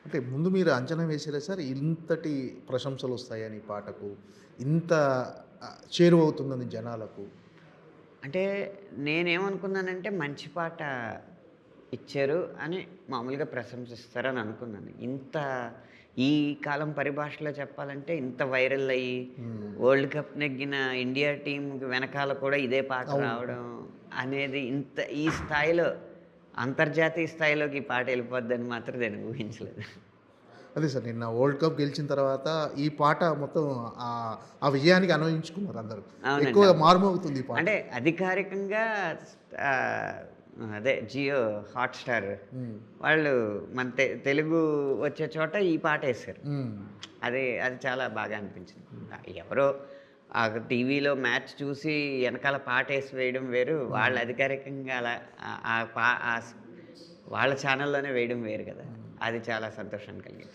అంటే ముందు మీరు అంచనా వేసారా సార్? ఇంతటి ప్రశంసలొస్తాయని ఈ పాటకు, ఇంత చేరువవుతుందని జనాలకు? అంటే నేనేమనుకున్నానంటే మంచి పాట ఇచ్చారు అని మామూలుగా ప్రశంసిస్తారని అనుకున్నాను. ఈ కాలం పరిభాషలో చెప్పాలంటే ఇంత వైరల్ అయ్యి, హ్మ్. వరల్డ్ కప్ నెగ్గిన ఇండియా టీమ్‌కి వెనకాల కూడా ఇదే పాట అవును. రావడం అనేది ఈ స్థాయిలో అంతర్జాతీయ స్థాయిలోకి ఈ పాట ఎళ్ళిపోద్దని మాత్రం నేను ఊహించలేదు. అదే సార్ నిన్న వరల్డ్ కప్ గెలిచిన తర్వాత ఈ పాట మొత్తం ఆ విజయానికి అన్వయించుకున్నారు అందరూ. అవునండి. ఎక్కువగా అవును. మారుమోగుతుంది ఈ పాట. అంటే అధికారికంగా ఆహ్, అదే జియో హాట్‌స్టార్ హ్మ్. వాళ్ళు మన తెలుగు వచ్చే చోట ఈ పాటేశారు. హ్మ్. అది చాలా బాగా అనిపించింది. ఎవరో టీవీలో మ్యాచ్ చూసి ఎనకాల పాటేసి వేయడం వేరు. హ్మ్. వాళ్ళు అధికారికంగా అలా ఆహ్, ఆ పా ఆ స్ వాళ్ళ ఛానెల్‌లోనే వేయడం వేరు గదా! హ్మ్. అది చాలా సంతోషాన్ని కలిగించింది.